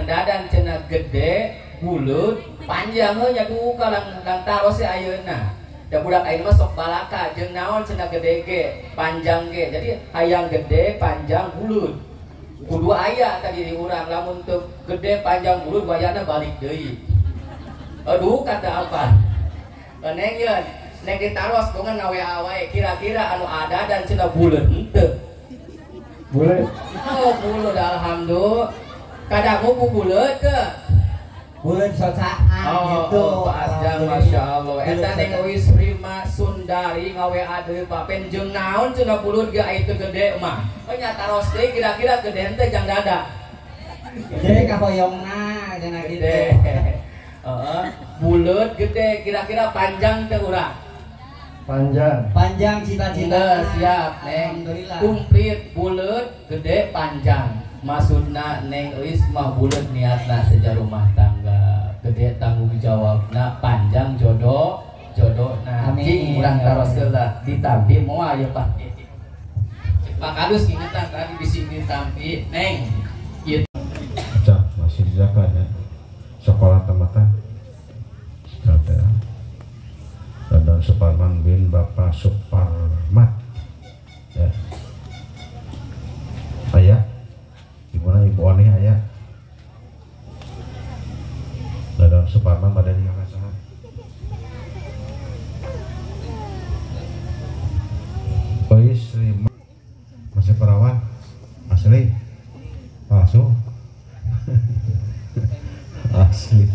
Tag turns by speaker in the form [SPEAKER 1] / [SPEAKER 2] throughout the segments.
[SPEAKER 1] dadan cenah gede bulut panjang heunya tuh kalang taros ayeuna da budak ayeuna mah sok balaka jeung naon cenah gede ge panjang ge jadi hayang gede panjang bulut kudu aya tadi di urang lamun teu gede panjang bulut wayana balik deui aduh kata apa neng yeun neng ditaros gongan ngawe wae kira-kira anu ada dan cenah bulut henteu bulet oh bulet alhamdulillah kadang mau bulet ke
[SPEAKER 2] bulet sosaan gitu
[SPEAKER 1] asjang masya Allah eta neng Wisrima Sundari ngawe adeui papen jeung naon cenah bulut ge aya teu gede mah nya taros deui kira-kira gede teh jang dada
[SPEAKER 2] gede kaboyongna cenah gitu
[SPEAKER 1] bulet gede kira-kira panjang teh urang
[SPEAKER 2] panjang cita-cita
[SPEAKER 1] siap neng komplit bulet gede panjang maksudna neng Eis mah bulet niatna sejak rumah tangga gede tanggung jawabna panjang jodohna cing urang taroskeun lah ditampi moal ya Pak Pak Kadus ingetan tadi bisi ditampi neng ieu
[SPEAKER 3] cak masih zakat ya sekolah tamatan ada dan Suparman bin Bapak Suparmat ya ayah gimana ibu aneh ayah dan Suparman pada di sana Wisrima masih perawan asli palsu asli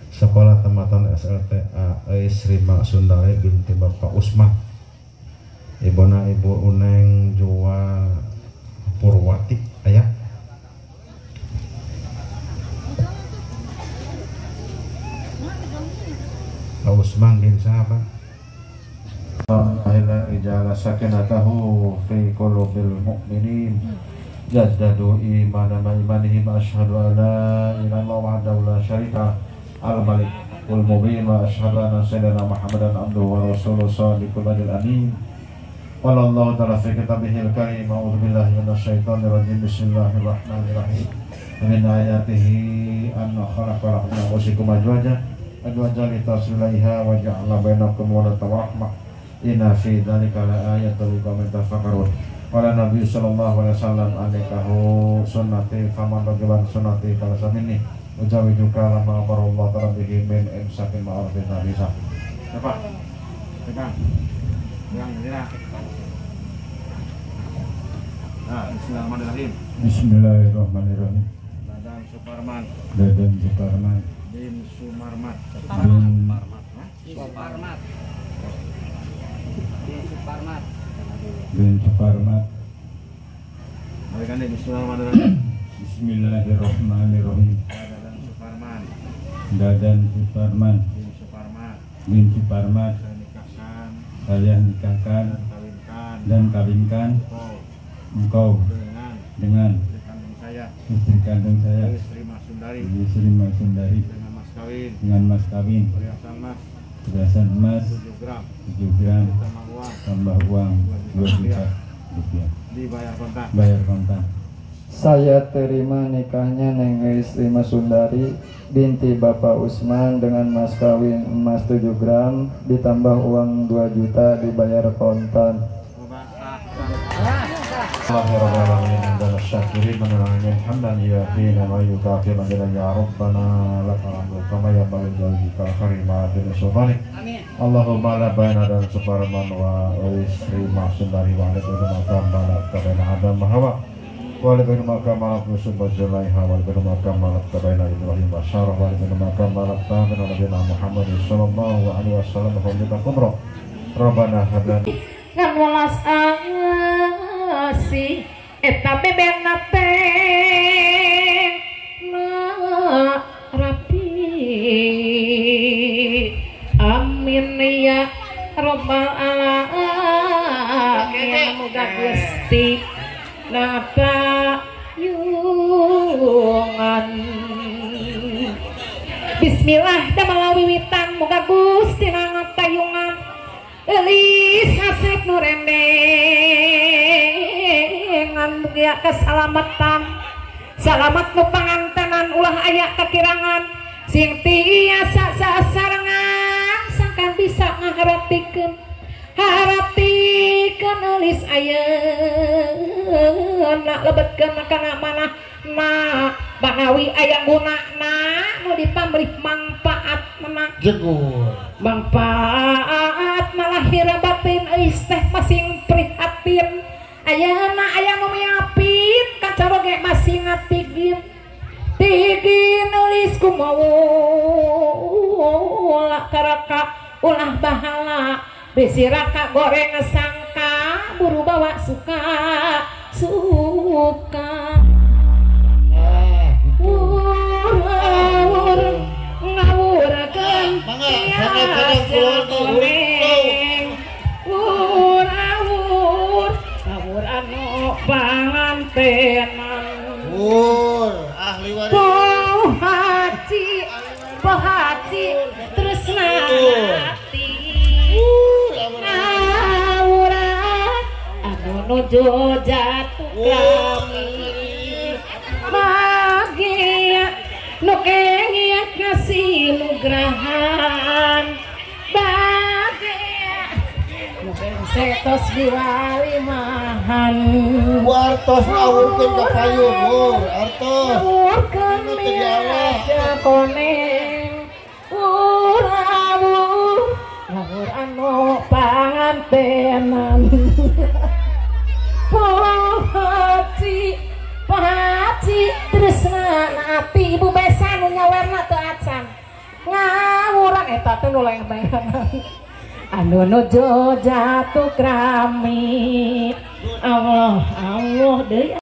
[SPEAKER 3] sekolah tamatan SLTA Wisrima Sundari binti Bapak Usman ibuna Ibu Uneng Jua Purwati ayah Pak Usman bin sahabat ila ijala sakinatahu fi qulubil mu'minin jaddadu imana ma imanihim asyhadu an la ilaha illallah wahdahu la syarika al-malik wal mubin wa asyhadu anna sayyidina Muhammadan abduhu wa rasuluhu shadiqul badil amin wallahu ta'ala fi kitabihil karim a'udzu billahi minasyaitonir rajim bismillahirrahmanirrahim min ayatihi anna khalaqa lakum min anfusikum azwajan litasliha wa ja'ala bainakum mawaddah wa rahmah inna fi dzalika laayatul liqaumin yatafakkarun qala nabi sallallahu alaihi wasallam anikahu sunnati faman ragiban sunnati kala samini ucawi juga lama Allah ta'ala bihi min imsakin ma'arufin nabisa apa? pegang nah bismillahirrahmanirrahim bismillahirrahmanirrahim Dadan Suparman bin Sumarmat bin Suparmat berikan deh bismillahirrahmanirrahim bismillahirrahmanirrahim Dadan Suparman bin Suparmat kalian nikahkan dan kawinkan engkau dengan istri kandung saya Wisrima Sundari dengan mas kawin perhiasan emas 7 gram tambah uang 2 juta rupiah bayar kontak.
[SPEAKER 4] Saya terima nikahnya Neng Wisrima Sundari binti Bapak Usman dengan mas kawin emas 7 gram ditambah uang 2 juta dibayar kontan.
[SPEAKER 3] Bismillahirrahmanirrahim dan syakirin menerangkan hamdan ya fina wa yukafi mandiran ya Rabbana lakal hamdu kama ya balik dalika karimatin subhanik Allahumma la bayna dan Suparman wa Wisrima Sundari wa alaikum makam balak tabaina Adam Hawa wa alaikum makam balak Yusuf wa Zulaiha wa alaikum makam balak tabaina Ibrahim wa Syarah wa alaikum makam balak tabaina Nabiina Muhammad sallallahu alaihi wasallam wa alaikum kubra Rabbana hablan
[SPEAKER 5] ngamolas si eta bebena teh na rapi amin ya rabbal alamin muga Gusti napa yungan bismillah da malawiwitan muga Gusti ngatayungan Elis asep nurendengan mugia keselamatan salamat nu panganten kahanan ulah aya kekirangan sing tiasa sasarangan sangkan bisa ngaharapikeun harapikeun eulis ayeuna lebetkeun kana manah na banawi aya gunana nu dipamrih manfaatna
[SPEAKER 6] jegur
[SPEAKER 5] manfaat malahir batin euis teh masing prihatin ayeuna aya nu miapit kacara ge masing ngatigin tigin eulis kumaha karaka ulah bahala bisi raka goreng sangka buru bawa suka ngawurakeun ngawur anu pangantenan
[SPEAKER 6] ahli waris
[SPEAKER 5] pohaci tresna hati ngawuran anu nuju jatuh kami bahagia nu kenging kasih nugrahan bahagia nu setos diwalimahan
[SPEAKER 6] wartos ngawurkeun ka payun artos
[SPEAKER 5] ngawurkeun aja koneng ngawur anu pangantenan Pahaci tresna ati ibu besan nu nyawerna teu acan ngawuran eta teh nu lengtengan anu nuju jatuh krami Allah deui